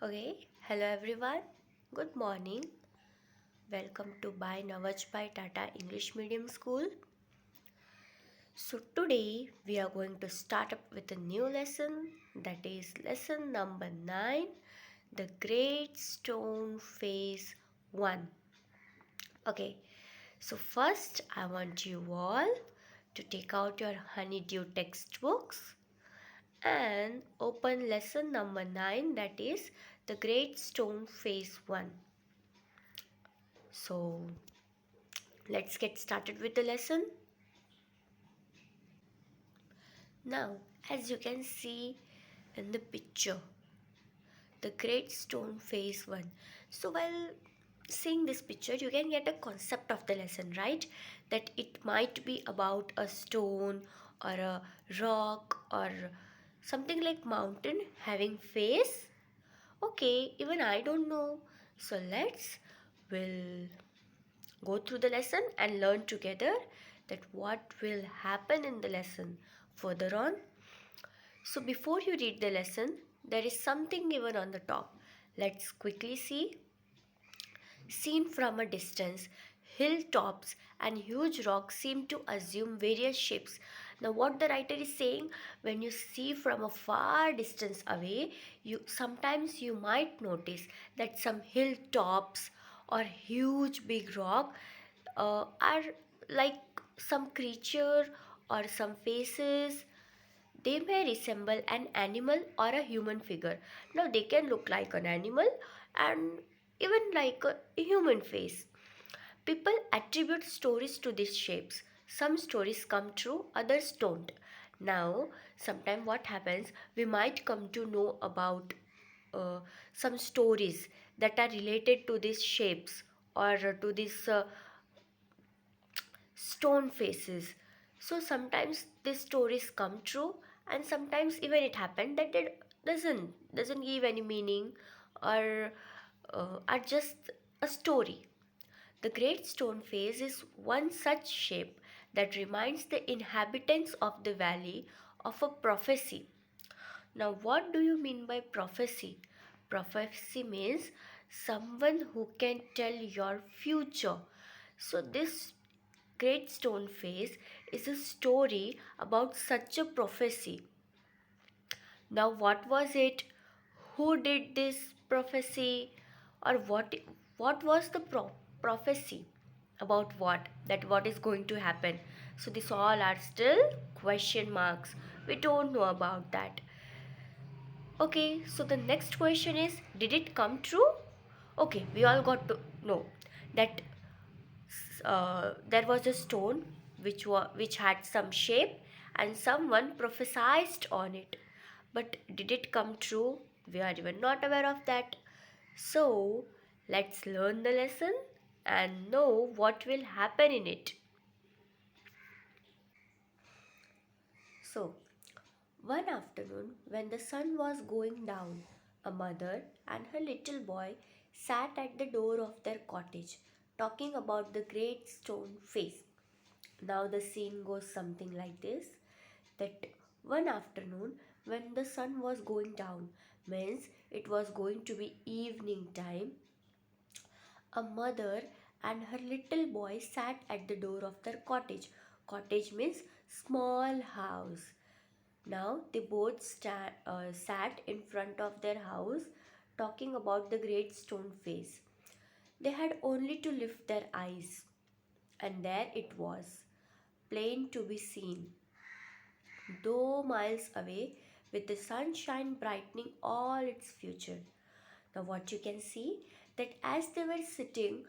Okay, hello everyone. Good morning. Welcome to Bhai Navajbhai Tata English Medium School. So today we are going to start up with a new lesson, that is lesson number 9, The Great Stone Face 1. Okay, so first I want you all to take out your honeydew textbooks and open lesson number 9, that is The Great Stone Face 1. So let's get started with the lesson. Now, as you can see in the picture, the Great Stone Face 1. So while seeing this picture, you can get a concept of the lesson, right? That it might be about a stone or a rock or something like mountain having face. Okay, even I don't know. So we'll go through the lesson and learn together that what will happen in the lesson further on. So before you read the lesson, there is something given on the top. Let's quickly see. Seen from a distance, hilltops and huge rocks seem to assume various shapes. Now, what the writer is saying, when you see from a far distance away, you might notice that some hilltops or huge big rock are like some creature or some faces. They may resemble an animal or a human figure. Now, they can look like an animal and even like a human face. People attribute stories to these shapes. Some stories come true, others don't. Now, sometime what happens, we might come to know about uh, some stories that are related to these shapes or to these stone faces. So sometimes these stories come true, and sometimes even it happened that it doesn't give any meaning or are just a story. The Great Stone Face is one such shape that reminds the inhabitants of the valley of a prophecy. Now, what do you mean by prophecy? Prophecy means someone who can tell your future. So, this Great Stone Face is a story about such a prophecy. Now, what was it? Who did this prophecy? Or what was the prophecy? About what? That what is going to happen? So, these all are still question marks. We don't know about that. Okay, so the next question is, did it come true? Okay, we all got to know that there was a stone which had some shape and someone prophesied on it. But did it come true? We are even not aware of that. So let's learn the lesson and know what will happen in it. So, one afternoon, when the sun was going down, a mother and her little boy sat at the door of their cottage, talking about the great stone face. Now, the scene goes something like this, that one afternoon, when the sun was going down, means it was going to be evening time, a mother and her little boy sat at the door of their cottage. Cottage means small house. Now they both sat in front of their house talking about the great stone face. They had only to lift their eyes, and there it was, plain to be seen, though miles away, with the sunshine brightening all its future. Now, what you can see, that as they were sitting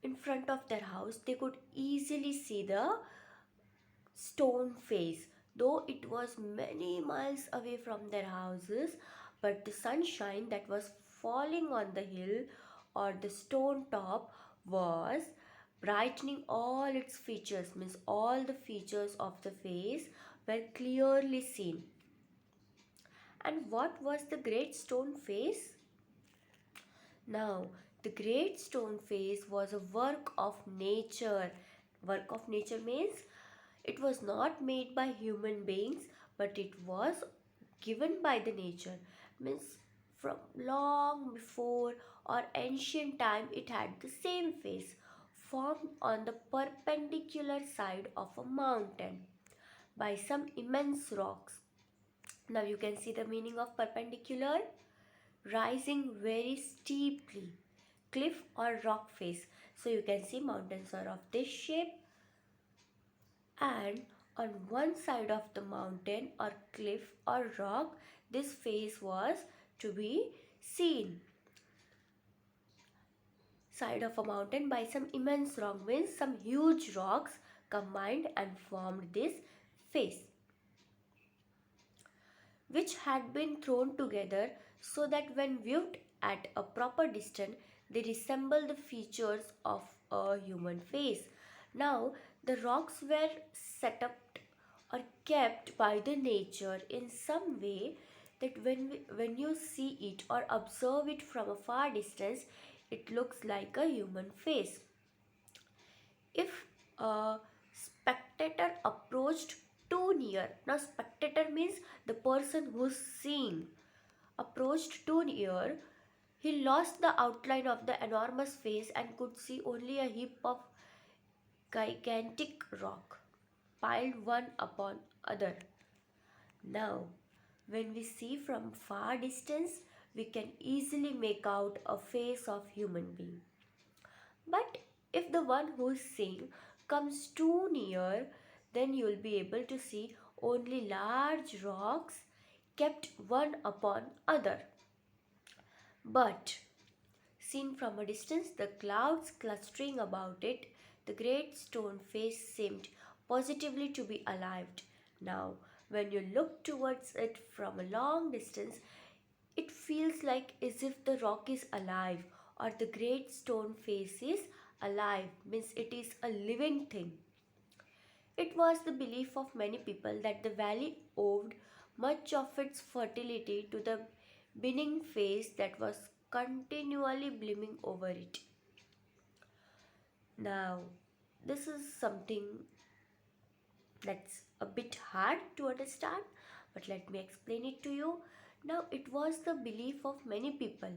in front of their house, they could easily see the stone face, though it was many miles away from their houses. But the sunshine that was falling on the hill or the stone top was brightening all its features, means all the features of the face were clearly seen. And what was the great stone face? Now, the great stone face was a work of nature. Work of nature means it was not made by human beings, but it was given by the nature. Means from long before or ancient time it had the same face, formed on the perpendicular side of a mountain by some immense rocks. Now you can see the meaning of perpendicular, rising very steeply, cliff or rock face. So you can see mountains are of this shape, and on one side of the mountain or cliff or rock, this face was to be seen. Side of a mountain by some immense rock means some huge rocks combined and formed this face, which had been thrown together so that when viewed at a proper distance they resemble the features of a human face. Now the rocks were set up or kept by the nature in some way that when you see it or observe it from a far distance it looks like a human face. If a spectator approached too near, now spectator means the person who's seeing, approached too near, he lost the outline of the enormous face and could see only a heap of gigantic rock piled one upon other. Now, when we see from far distance, we can easily make out a face of human being. But if the one who is seeing comes too near, then you will be able to see only large rocks kept one upon other. But seen from a distance, the clouds clustering about it, the great stone face seemed positively to be alive. Now, when you look towards it from a long distance, it feels like as if the rock is alive or the great stone face is alive, means it is a living thing. It was the belief of many people that the valley owed much of its fertility to the beaming face that was continually blooming over it. Now, this is something that's a bit hard to understand, but let me explain it to you. Now, it was the belief of many people.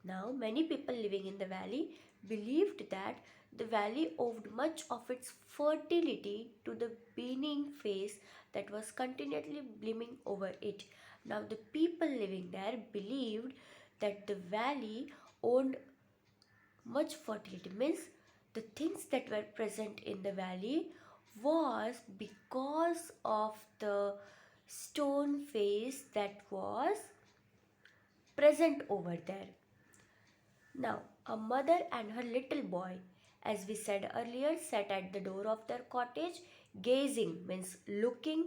Now, many people living in the valley believed that the valley owed much of its fertility to the beaming face that was continually blooming over it. Now, the people living there believed that the valley owned much fertility, means the things that were present in the valley was because of the stone face that was present over there. Now, a mother and her little boy, as we said earlier, sat at the door of their cottage, gazing means looking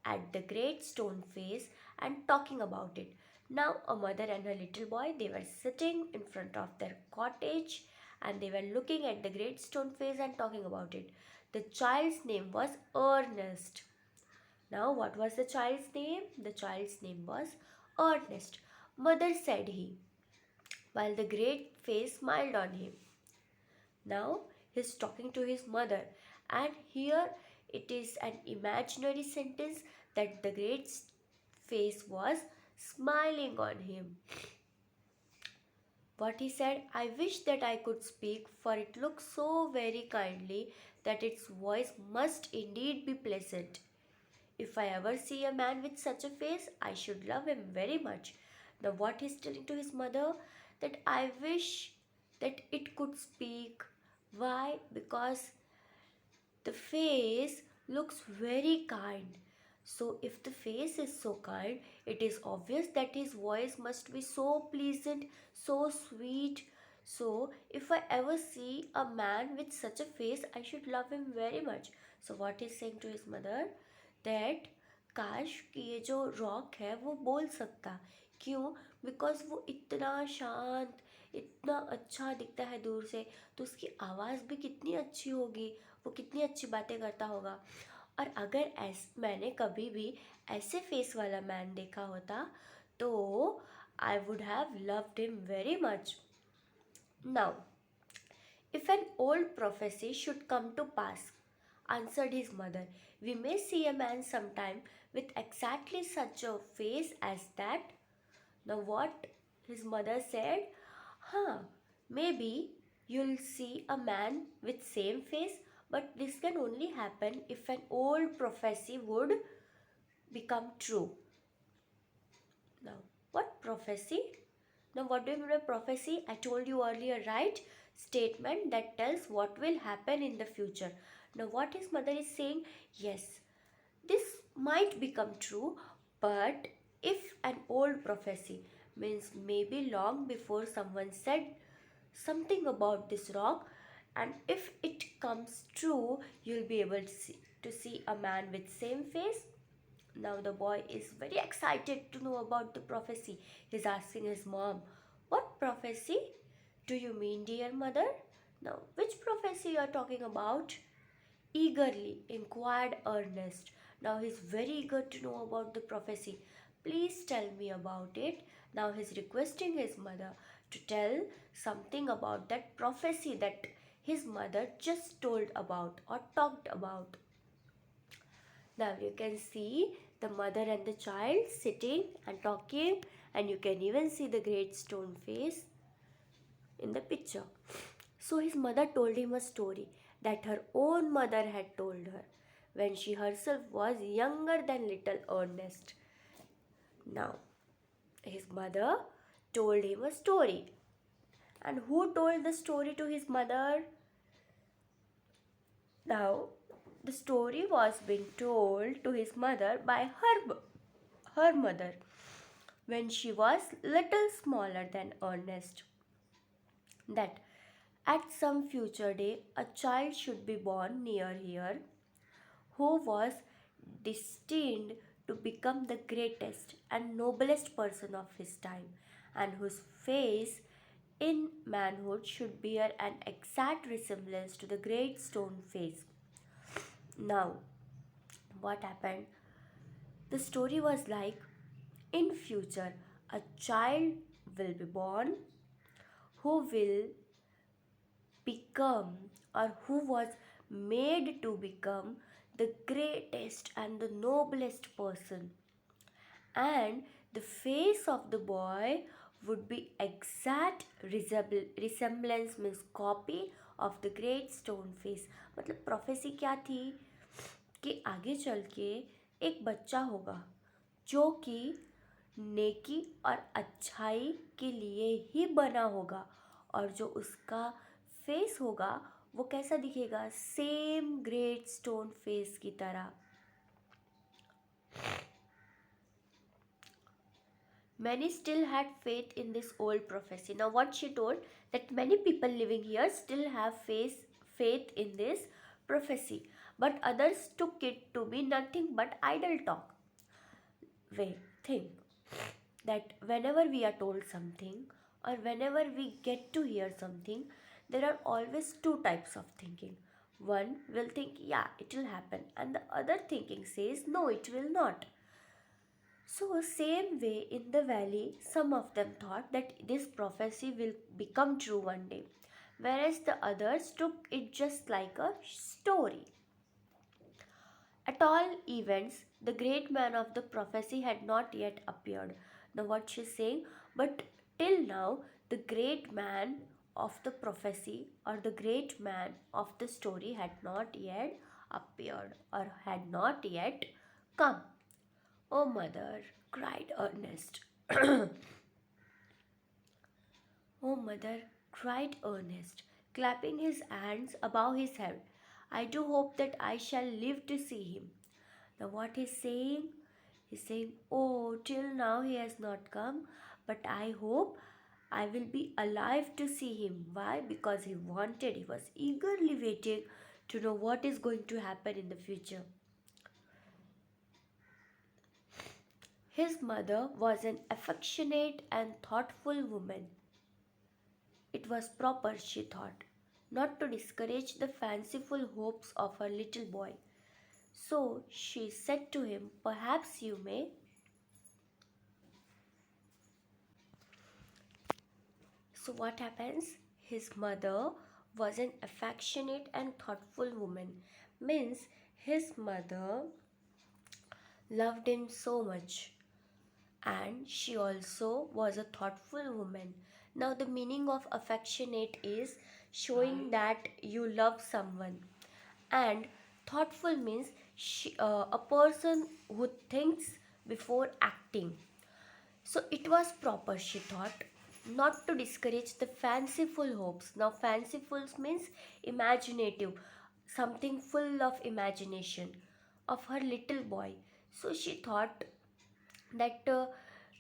at the great stone face and talking about it. Now, a mother and her little boy, they were sitting in front of their cottage and they were looking at the great stone face and talking about it. The child's name was Ernest. Now, what was the child's name? The child's name was Ernest. Mother, said he, while the great face smiled on him. Now he's talking to his mother, and here it is an imaginary sentence that the great face was smiling on him. What he said, I wish that I could speak, for it looks so very kindly that its voice must indeed be pleasant. If I ever see a man with such a face, I should love him very much. Now, what he's telling to his mother, that I wish that it could speak. Why? Because the face looks very kind. So, if the face is so kind, it is obvious that his voice must be so pleasant, so sweet. So, if I ever see a man with such a face, I should love him very much. So, what he's saying to his mother, that काश कि ये जो rock है वो बोल सकता. क्यों? Because वो इतना शांत, इतना अच्छा दिखता है दूर से, तो उसकी आवाज़ भी कितनी अच्छी होगी, वो कितनी अच्छी बातें करता होगा. और अगर मैंने कभी भी ऐसे फेस वाला मैन देखा होता तो I would have loved him very much. Now if an old prophecy should come to pass, answered his mother, we may see a man sometime with exactly such a face as that. Now, what His mother said, huh, maybe you'll see a man with same face, but this can only happen if an old prophecy would become true. Now, what prophecy? Now, what do you mean by prophecy? I told you earlier, right? Statement that tells what will happen in the future. Now, what his mother is saying? Yes, this might become true, but if an old prophecy means maybe long before someone said something about this rock, and if it comes true, you'll be able to see a man with same face. Now the boy is very excited to know about the prophecy. He's asking his mom, what prophecy do you mean, dear mother? Now, which prophecy you are talking about? Eagerly inquired Ernest. Now he's very eager to know about the prophecy. Please tell me about it. Now he's requesting his mother to tell something about that prophecy that his mother just told about or talked about. Now you can see the mother and the child sitting and talking, and you can even see the great stone face in the picture. So his mother told him a story that her own mother had told her when she herself was younger than little Ernest. Now, his mother told him a story. And who told the story to his mother? Now, the story was being told to his mother by her mother when she was little smaller than Ernest. That at some future day a child should be born near here who was destined to become the greatest and noblest person of his time, and whose face in manhood should bear an exact resemblance to the great stone face. Now, what happened? The story was like, in future a child will be born who will become, or who was made to become, the greatest and the noblest person, and the face of the boy would be exact resemblance means copy of the great stone face. मतलब prophecy क्या थी कि आगे चल के एक बच्चा होगा जो कि नेकी और अच्छाई के लिए ही बना होगा, और जो उसका फेस होगा वो कैसा दिखेगा, सेम ग्रेट स्टोन फेस की तरह. Many still had faith in this old prophecy. Now, what she told, that many people living here still have faith in this prophecy, but others took it to be nothing but idle talk. Wait, think that whenever we are told something or whenever we get to hear something, there are always two types of thinking. One will think, yeah, it will happen, and the other thinking says, no, it will not. So, same way in the valley, some of them thought that this prophecy will become true one day, whereas the others took it just like a story. At all events, the great man of the prophecy had not yet appeared. Now, what she's saying, but till now, the great man of the prophecy or the great man of the story had not yet appeared or had not yet come. Oh, mother, cried Ernest. Oh, mother, cried Ernest, clapping his hands above his head. I do hope that I shall live to see him. Now, what he's saying? He's saying, oh, till now he has not come, but I hope I will be alive to see him. Why? Because he was eagerly waiting to know what is going to happen in the future. His mother was an affectionate and thoughtful woman. It was proper, she thought, not to discourage the fanciful hopes of her little boy. So she said to him, perhaps you may. So what happens? His mother was an affectionate and thoughtful woman. Means his mother loved him so much and she also was a thoughtful woman. Now, the meaning of affectionate is showing that you love someone, and thoughtful means a person who thinks before acting. So it was proper, she thought, not to discourage the fanciful hopes. Now, fanciful means imaginative, something full of imagination of her little boy. So she thought that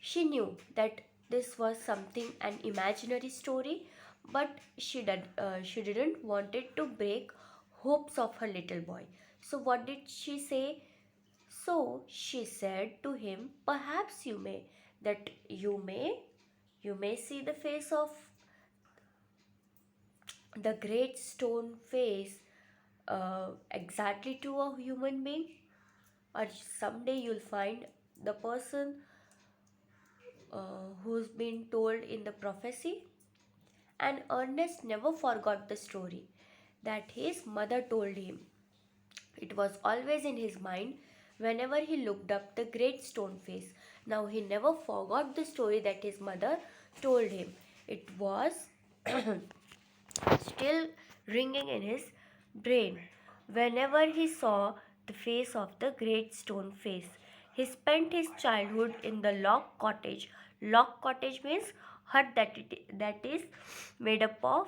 she knew that this was something an imaginary story, but she didn't wanted to break hopes of her little boy. So what did she say? So she said to him, perhaps you may see the face of the great stone face exactly to a human being, or someday you'll find the person who's been told in the prophecy. And Ernest never forgot the story that his mother told him. It was always in his mind whenever he looked up the great stone face. Now he never forgot the story that his mother told him. It was still ringing in his brain whenever he saw the face of the great stone face. He spent his childhood in the log cottage. Log cottage means hut that is made up of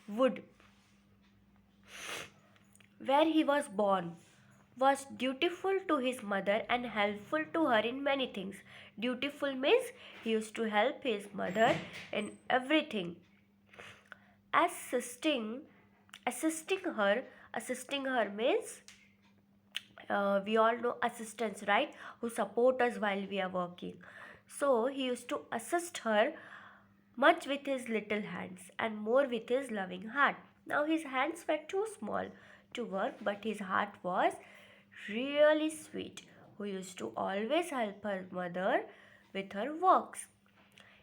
wood, where he was born, was dutiful to his mother and helpful to her in many things. Dutiful means he used to help his mother in everything. Assisting, assisting her means we all know assistants, right? Who support us while we are working. So he used to assist her much with his little hands and more with his loving heart. Now his hands were too small to work, but his heart was really sweet, who used to always help her mother with her works.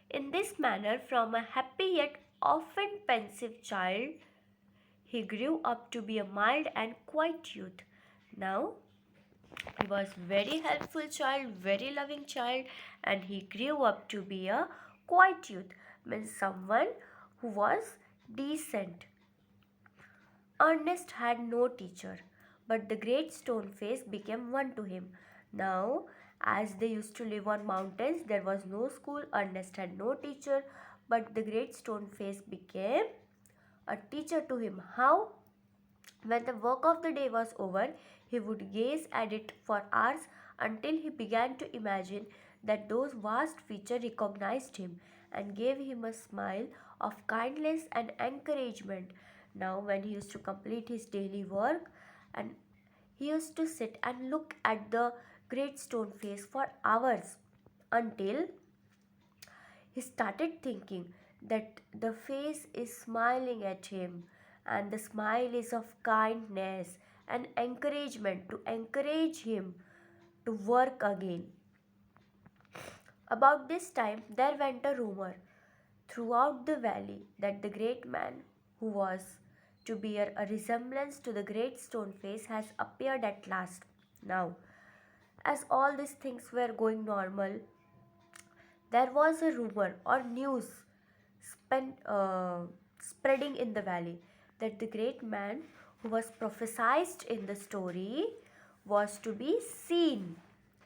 In this manner, from a happy yet often pensive child, he grew up to be a mild and quiet youth. Now, he was very helpful child, very loving child, and he grew up to be a quiet youth, means someone who was decent. Ernest had no teacher, but the great stone face became one to him. Now, as they used to live on mountains, there was no school. Ernest had no teacher, but the great stone face became a teacher to him. How? When the work of the day was over, he would gaze at it for hours until he began to imagine that those vast features recognized him and gave him a smile of kindness and encouragement. Now, when he used to complete his daily work, and he used to sit and look at the great stone face for hours until he started thinking that the face is smiling at him, and the smile is of kindness and encouragement to encourage him to work again. About this time, there went a rumor throughout the valley that the great man, who was to bear a resemblance to the great stone face, has appeared at last. Now, as all these things were going normal, there was a rumor or news spreading in the valley that the great man who was prophesied in the story was to be seen.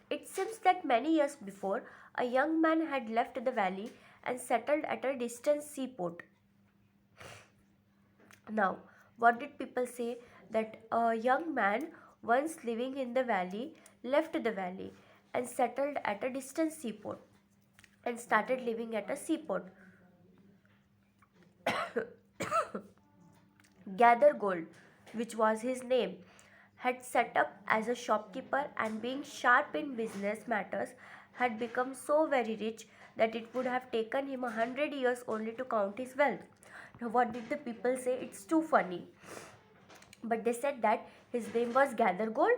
It seems that many years before, a young man had left the valley and settled at a distant seaport. Now, what did people say? That a young man once living in the valley left the valley and settled at a distant seaport and started living at a seaport. Gather Gold, which was his name, had set up as a shopkeeper, and being sharp in business matters, had become so very rich that it would have taken him 100 years only to count his wealth. Now, what did the people say? It's too funny. But they said that his name was Gather Gold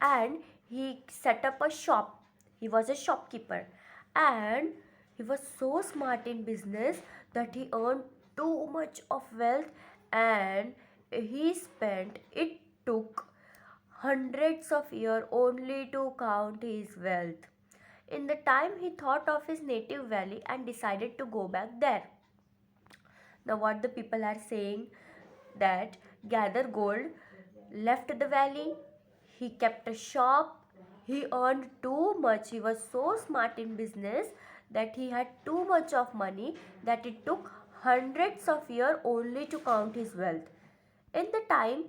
and he set up a shop. He was a shopkeeper and he was so smart in business that he earned too much of wealth, and it took hundreds of years only to count his wealth. In the time, he thought of his native valley and decided to go back there. Now, what the people are saying that Gather Gold left the valley, he kept a shop, he earned too much, he was so smart in business that he had too much of money that it took hundreds of years only to count his wealth. In the time,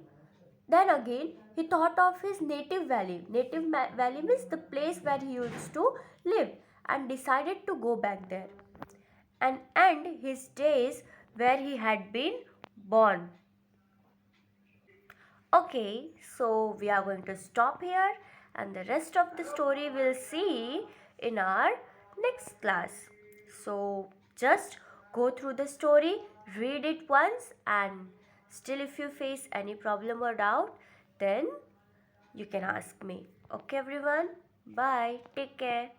then again, he thought of his native valley. Valley means the place where he used to live and decided to go back there and end his days where he had been born. Okay, so we are going to stop here and the rest of the story we'll see in our next class. So just go through the story, read it once, and still if you face any problem or doubt, then you can ask me. Okay, everyone? Bye. Take care.